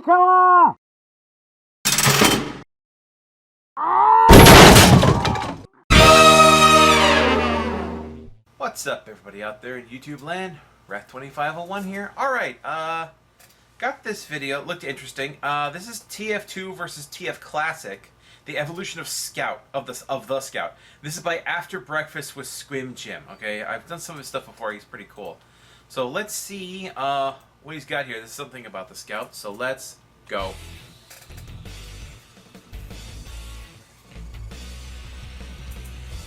killer! What's up, everybody out there in YouTube land? Wrath2501 here. Alright, got this video. It looked interesting. This is TF2 versus TF Classic. The evolution of Scout, of the Scout. This is by After Breakfast with Squim Jim, okay? I've done some of his stuff before. He's pretty cool. So let's see what he's got here. There's something about the Scout, so let's go.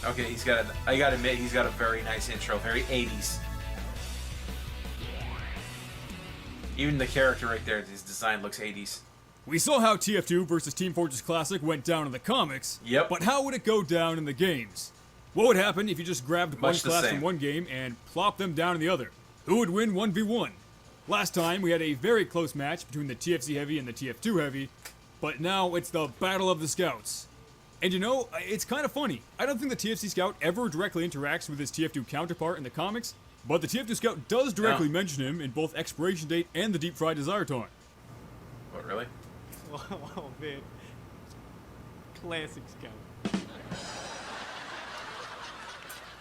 Okay, he's got I gotta admit, he's got a very nice intro, very 80s. Even the character right there, his design looks 80s. We saw how TF2 versus Team Fortress Classic went down in the comics, Yep. But how would it go down in the games? What would happen if you just grabbed one class from one game and plopped them down in the other? Who would win 1v1? Last time we had a very close match between the TFC Heavy and the TF2 Heavy, but now it's the Battle of the Scouts. And you know, it's kind of funny. I don't think the TFC Scout ever directly interacts with his TF2 counterpart in the comics, but the TF2 Scout does directly mention him in both Expiration Date and the Deep Fried Desire Taunt. What, really? Oh man. Classic Scout.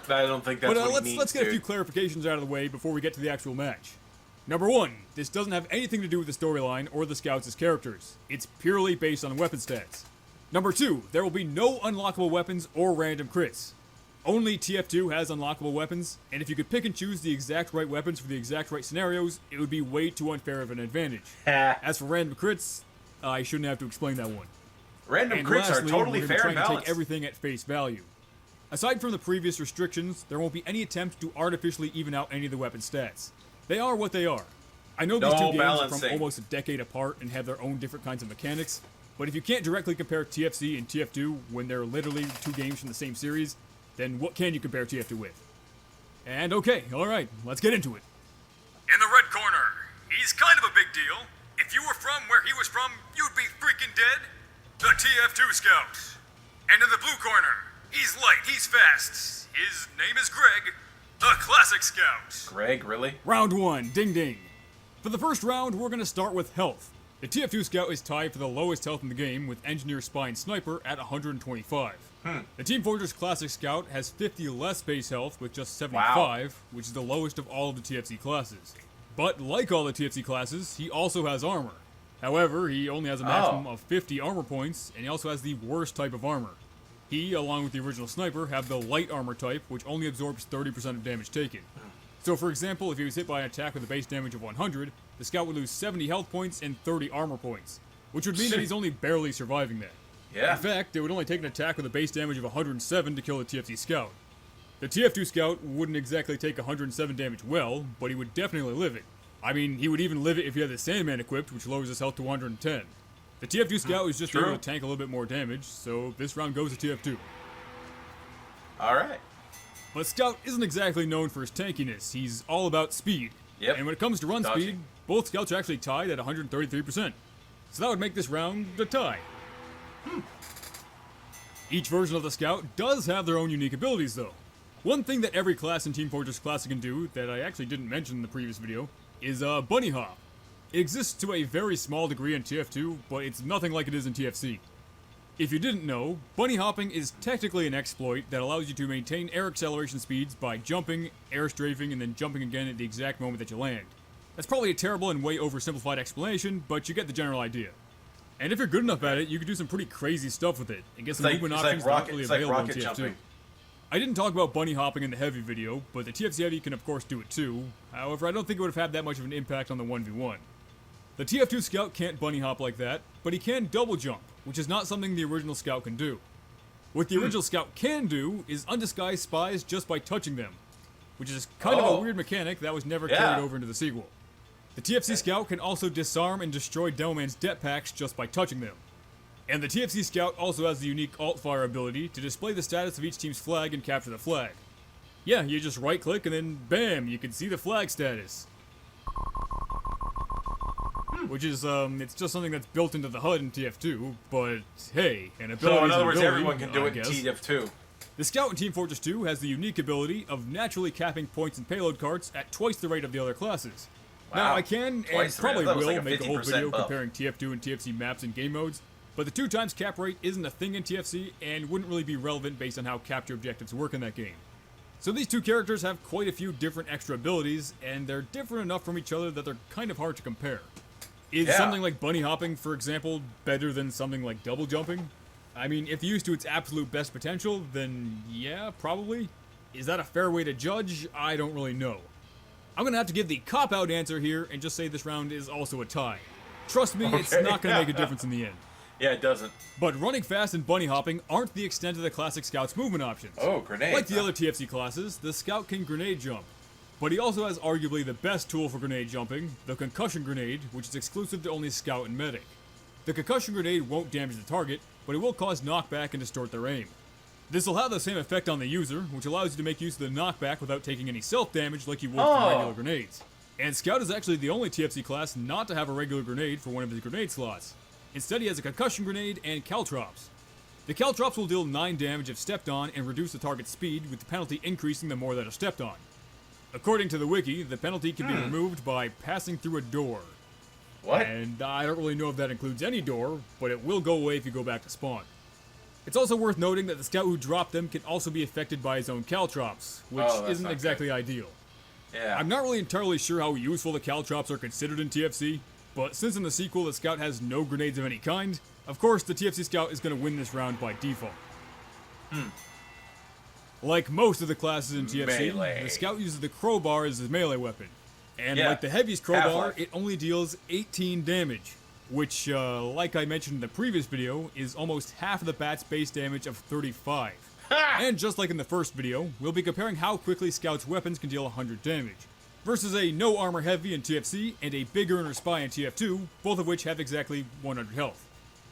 I don't think that's what he means, let's get a few dude. clarifications out of the way before we get to the actual match. Number one, this doesn't have anything to do with the storyline or the Scouts as characters. It's purely based on weapon stats. Number two, there will be no unlockable weapons or random crits. Only TF2 has unlockable weapons, and if you could pick and choose the exact right weapons for the exact right scenarios, it would be way too unfair of an advantage. As for random crits, I shouldn't have to explain that one. Random And crits lastly, are totally we're fair trying and to take balanced. everything at face value. Aside from the previous restrictions, there won't be any attempt to artificially even out any of the weapon stats. They are what they are. I know these No two games are balancing. from almost a decade apart and have their own different kinds of mechanics, but if you can't directly compare TFC and TF2 when they're literally two games from the same series, then what can you compare TF2 with? And okay, alright, let's get into it. In the red corner, he's kind of a big deal. If you were from where he was from, you'd be freaking dead. The TF2 Scout. And in the blue corner, he's light, he's fast. His name is Greg, the Classic Scout. Greg, really? Round one, ding ding. For the first round, we're going to start with health. The TF2 Scout is tied for the lowest health in the game with Engineer, Spy, and Sniper at 125. The Team Fortress Classic Scout has 50 less base health with just 75, which is the lowest of all of the TFC classes. But like all the TFC classes, he also has armor. However, he only has a maximum of 50 armor points, and he also has the worst type of armor. He, along with the original Sniper, have the light armor type, which only absorbs 30% of damage taken. So for example, if he was hit by an attack with a base damage of 100, the Scout would lose 70 health points and 30 armor points, which would mean that he's only barely surviving that. Yeah. In fact, it would only take an attack with a base damage of 107 to kill the TFC Scout. The TF2 Scout wouldn't exactly take 107 damage well, but he would definitely live it. I mean, he would even live it if he had the Sandman equipped, which lowers his health to 110. The TF2 Scout is just able to tank a little bit more damage, so this round goes to TF2. Alright. But Scout isn't exactly known for his tankiness, he's all about speed. Yep. And when it comes to run Dodging. speed, both Scouts are actually tied at 133%. So that would make this round a tie. Each version of the Scout does have their own unique abilities though. One thing that every class in Team Fortress Classic can do, that I actually didn't mention in the previous video, is Bunny Hop. It exists to a very small degree in TF2, but it's nothing like it is in TFC. If you didn't know, bunny hopping is technically an exploit that allows you to maintain air acceleration speeds by jumping, air strafing, and then jumping again at the exact moment that you land. That's probably a terrible and way oversimplified explanation, but you get the general idea. And if you're good enough at it, you can do some pretty crazy stuff with it, and get some movement options that aren't really available in TF2. Jumping. I didn't talk about bunny hopping in the Heavy video, but the TFC Heavy can of course do it too. However, I don't think it would have had that much of an impact on the 1v1. The TF2 Scout can't bunny hop like that, but he can double jump, which is not something the original Scout can do. What the original Scout can do is undisguise spies just by touching them, which is kind of a weird mechanic that was never carried over into the sequel. The TFC Scout can also disarm and destroy Demoman's det packs just by touching them. And the TFC Scout also has the unique alt-fire ability to display the status of each team's flag and capture the flag. Yeah, you just right-click and then bam, you can see the flag status. Which is, it's just something that's built into the HUD in TF2, but hey, an ability So in other words, ability, everyone can do I it in guess. TF2. The Scout in Team Fortress 2 has the unique ability of naturally capping points and payload carts at twice the rate of the other classes. Now, I can, and Twice the rate. probably That was will, like a make a whole 50% video bump. comparing TF2 and TFC maps and game modes, but the 2x cap rate isn't a thing in TFC and wouldn't really be relevant based on how capture objectives work in that game. So these two characters have quite a few different extra abilities, and they're different enough from each other that they're kind of hard to compare. Is something like bunny hopping, for example, better than something like double jumping? I mean, if used to its absolute best potential, then yeah, probably. Is that a fair way to judge? I don't really know. I'm gonna have to give the cop-out answer here and just say this round is also a tie. Trust me, it's not gonna make a difference in the end. Yeah, it doesn't. But running fast and bunny hopping aren't the extent of the classic Scout's movement options. Oh, grenades. Like the other TFC classes, the Scout can grenade jump. But he also has arguably the best tool for grenade jumping, the concussion grenade, which is exclusive to only Scout and Medic. The concussion grenade won't damage the target, but it will cause knockback and distort their aim. This will have the same effect on the user, which allows you to make use of the knockback without taking any self-damage like you would from regular grenades. And Scout is actually the only TFC class not to have a regular grenade for one of his grenade slots. Instead, he has a concussion grenade and caltrops. The caltrops will deal 9 damage if stepped on and reduce the target's speed, with the penalty increasing the more that are stepped on. According to the wiki, the penalty can be removed by passing through a door. What? And I don't really know if that includes any door, but it will go away if you go back to spawn. It's also worth noting that the Scout who dropped them can also be affected by his own caltrops, which Oh, that's isn't not exactly ideal. Yeah. I'm not really entirely sure how useful the caltrops are considered in TFC, but since in the sequel the Scout has no grenades of any kind, of course the TFC Scout is going to win this round by default. Like most of the classes in TFC, Melee. the Scout uses the crowbar as his melee weapon. And Yeah. like the heaviest crowbar, Half-Life. it only deals 18 damage, which, like I mentioned in the previous video, is almost half of the bat's base damage of 35. And just like in the first video, we'll be comparing how quickly Scout's weapons can deal 100 damage, versus a no armor heavy in TFC and a big earner spy in TF2, both of which have exactly 100 health.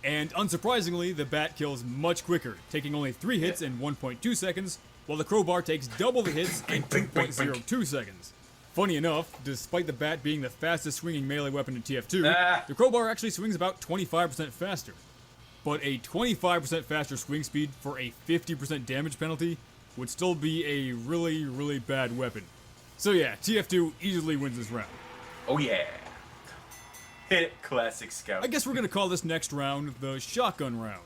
And unsurprisingly, the bat kills much quicker, taking only 3 hits in 1.2 seconds, while the crowbar takes double the hits in 2.02 seconds. Funny enough, despite the bat being the fastest swinging melee weapon in TF2, the crowbar actually swings about 25% faster. But a 25% faster swing speed for a 50% damage penalty would still be a really, really bad weapon. So yeah, TF2 easily wins this round. Oh yeah. Hit classic Scout. I guess we're gonna call this next round the shotgun round.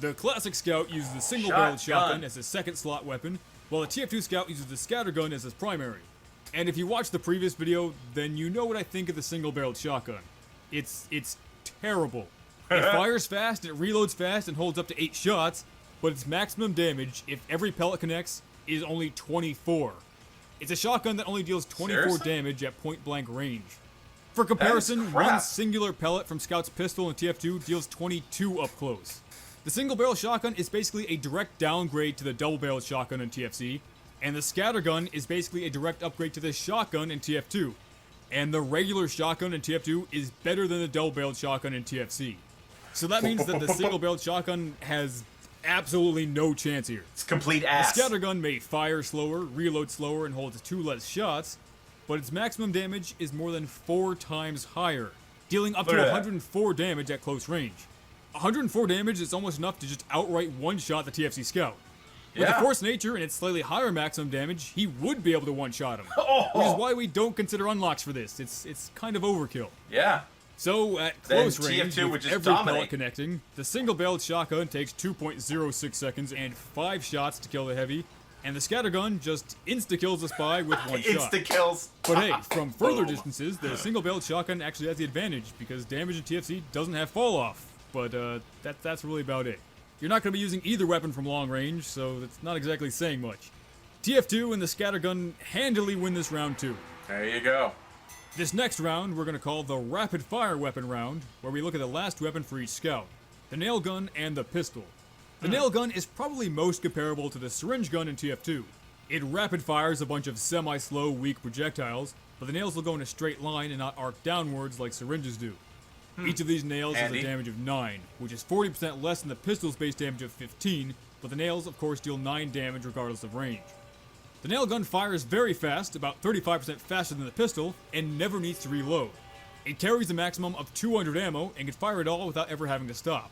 The classic Scout uses the single-barreled shotgun as his second slot weapon, while the TF2 Scout uses the scattergun as his primary. And if you watched the previous video, then you know what I think of the single-barreled shotgun. It's terrible. It fires fast, it reloads fast, and holds up to 8 shots, but its maximum damage, if every pellet connects, is only 24. It's a shotgun that only deals 24 Seriously? damage at point-blank range. For comparison, crap. one singular pellet from Scout's pistol in TF2 deals 22 up close. The single-barrel shotgun is basically a direct downgrade to the double-barreled shotgun in TFC, and the scattergun is basically a direct upgrade to the shotgun in TF2. And the regular shotgun in TF2 is better than the double-barreled shotgun in TFC. So that means that the single-barreled shotgun has absolutely no chance here. It's complete The ass. scattergun may fire slower, reload slower, and holds 2 less shots, but its maximum damage is more than 4 times higher, dealing up to Look at that. 104 damage at close range. 104 damage is almost enough to just outright one-shot the TFC Scout. With the Yeah. Force Nature and its slightly higher maximum damage, he would be able to one-shot him. Oh. Which is why we don't consider unlocks for this. It's kind of overkill. Yeah. So, at Then close range, TF2 would with just every pellet dominate. connecting, the single-barreled shotgun takes 2.06 seconds and 5 shots to kill the heavy, and the scattergun just insta-kills the spy with 1 shot. Insta kills. But hey, from further Boom. distances, the single-barreled shotgun actually has the advantage, because damage in TFC doesn't have fall-off. But that's really about it. You're not going to be using either weapon from long range, so that's not exactly saying much. TF2 and the scattergun handily win this round too. There you go. This next round we're going to call the rapid fire weapon round, where we look at the last weapon for each scout, the nail gun and the pistol. The nail gun is probably most comparable to the syringe gun in TF2. It rapid fires a bunch of semi-slow, weak projectiles, but the nails will go in a straight line and not arc downwards like syringes do. Each of these nails has Handy. a damage of 9, which is 40% less than the pistol's base damage of 15, but the nails of course deal 9 damage regardless of range. The nail gun fires very fast, about 35% faster than the pistol, and never needs to reload. It carries a maximum of 200 ammo and can fire it all without ever having to stop.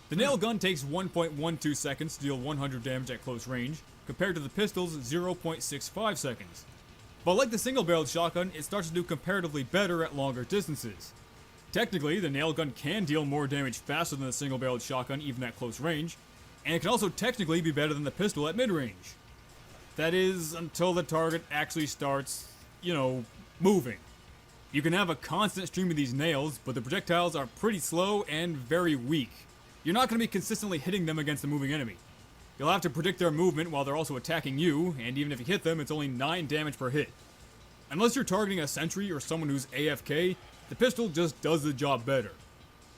The nail gun takes 1.12 seconds to deal 100 damage at close range, compared to the pistol's 0.65 seconds. But like the single-barreled shotgun, it starts to do comparatively better at longer distances. Technically, the nail gun can deal more damage faster than the single-barreled shotgun even at close range, and it can also technically be better than the pistol at mid-range. That is, until the target actually starts, moving. You can have a constant stream of these nails, but the projectiles are pretty slow and very weak. You're not going to be consistently hitting them against a moving enemy. You'll have to predict their movement while they're also attacking you, and even if you hit them, it's only 9 damage per hit. Unless you're targeting a sentry or someone who's AFK, the pistol just does the job better.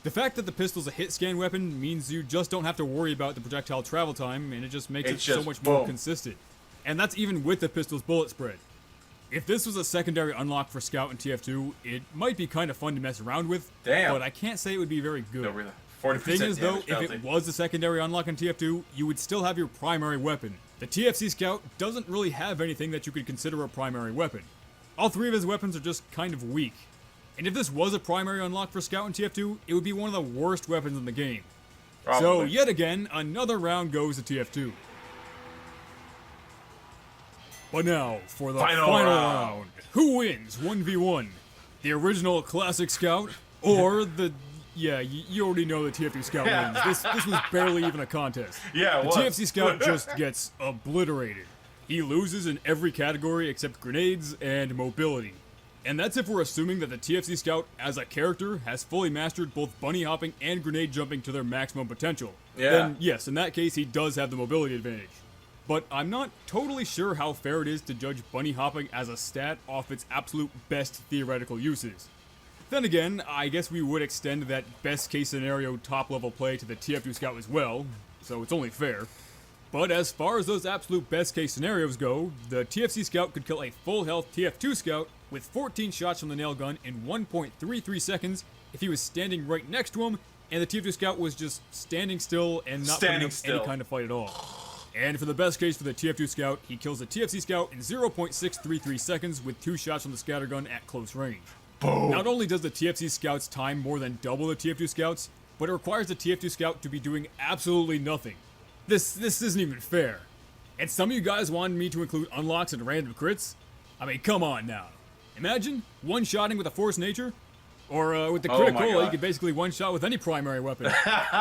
The fact that the pistol's a hit scan weapon means you just don't have to worry about the projectile travel time, and it just makes it so much more consistent. And that's even with the pistol's bullet spread. If this was a secondary unlock for Scout and TF2, it might be kind of fun to mess around with, but I can't say it would be very good. No, really. The thing is, though, if it was a secondary unlock in TF2, you would still have your primary weapon. The TFC Scout doesn't really have anything that you could consider a primary weapon. All 3 of his weapons are just kind of weak. And if this was a primary unlock for Scout and TF2, it would be one of the worst weapons in the game. Probably. So, yet again, another round goes to TF2. But now, for the final round. Who wins 1v1? The original Classic Scout, or the... Yeah, you already know the TF2 Scout wins. This was barely even a contest. Yeah, it the was. TFC Scout just gets obliterated. He loses in every category except grenades and mobility. And that's if we're assuming that the TFC Scout, as a character, has fully mastered both bunny hopping and grenade jumping to their maximum potential. Yeah. Then, yes, in that case, he does have the mobility advantage. But I'm not totally sure how fair it is to judge bunny hopping as a stat off its absolute best theoretical uses. Then again, I guess we would extend that best case scenario top level play to the TF2 Scout as well, so it's only fair. But as far as those absolute best case scenarios go, the TFC Scout could kill a full health TF2 Scout with 14 shots from the nail gun in 1.33 seconds if he was standing right next to him, and the TF2 Scout was just standing still and not putting up any kind of fight at all. And for the best case for the TF2 Scout, he kills the TFC Scout in 0.633 seconds with 2 shots from the scattergun at close range. Boom. Not only does the TFC Scout's time more than double the TF2 Scout's, but it requires the TF2 Scout to be doing absolutely nothing. This isn't even fair. And some of you guys wanted me to include unlocks and random crits? I mean, come on now. Imagine one-shotting with a Force Nature, or with the critical, you could basically one-shot with any primary weapon.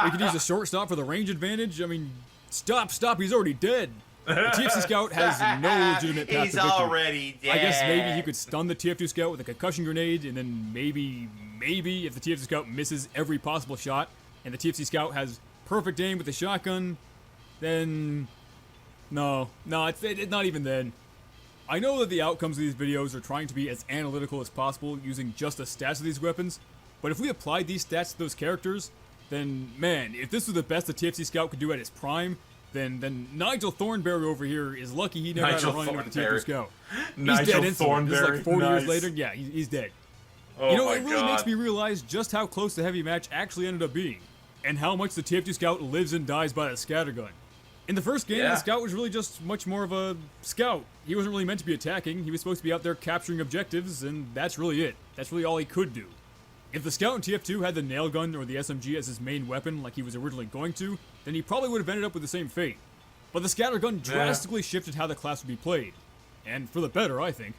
We could use a short stop for the range advantage. I mean, stop, he's already dead. The TFC Scout has no legitimate path to victory. He's already dead. I guess maybe he could stun the TF2 Scout with a concussion grenade, and then maybe if the TFC Scout misses every possible shot, and the TFC Scout has perfect aim with the shotgun, then... No, it's not even then. I know that the outcomes of these videos are trying to be as analytical as possible using just the stats of these weapons, but if we applied these stats to those characters, then, man, if this was the best the TFC Scout could do at its prime, then Nigel Thornberry over here is lucky he never had to run into the TF2 Scout. He's dead instantly. This is like 40 years later. Yeah, he's dead. Oh it really makes me realize just how close the heavy match actually ended up being, and how much the TF2 Scout lives and dies by the scattergun. In the first game, the Scout was really just much more of a scout. He wasn't really meant to be attacking. He was supposed to be out there capturing objectives, and that's really it. That's really all he could do. If the Scout in TF2 had the nail gun or the SMG as his main weapon like he was originally going to, then he probably would have ended up with the same fate. But the scattergun drastically shifted how the class would be played. And for the better, I think.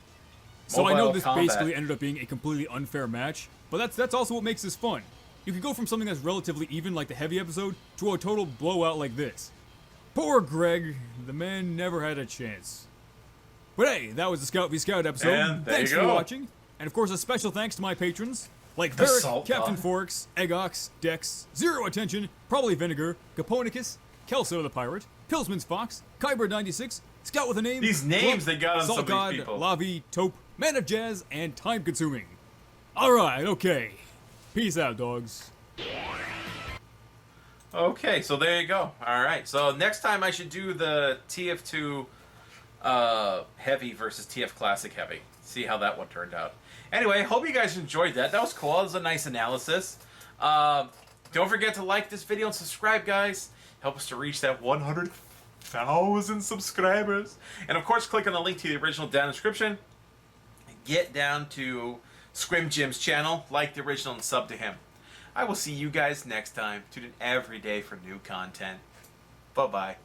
So I know this basically ended up being a completely unfair match, but that's also what makes this fun. You could go from something that's relatively even like the heavy episode to a total blowout like this. Poor Greg, the man never had a chance. But hey, that was the Scout v Scout episode. And thanks for watching. And of course, a special thanks to my patrons, like Varric, Captain Forks, Eggox, Dex, Zero Attention, Probably Vinegar, Caponicus, Kelso the Pirate, Pillsman's Fox, Kyber96, Scout with a Name, These names they got on some Salt of God, these people. Lavi, Taupe, Man of Jazz, and Time Consuming. Alright, okay. Peace out, dogs. Okay, so there you go. Alright, so next time I should do the TF2 Heavy versus TF Classic Heavy. See how that one turned out. Anyway, hope you guys enjoyed that. That was cool. That was a nice analysis. Don't forget to like this video and subscribe, guys. Help us to reach that 100,000 subscribers. And of course, click on the link to the original down in the description. Get down to Scrim Jim's channel, like the original, and sub to him. I will see you guys next time. Tune in every day for new content. Bye-bye.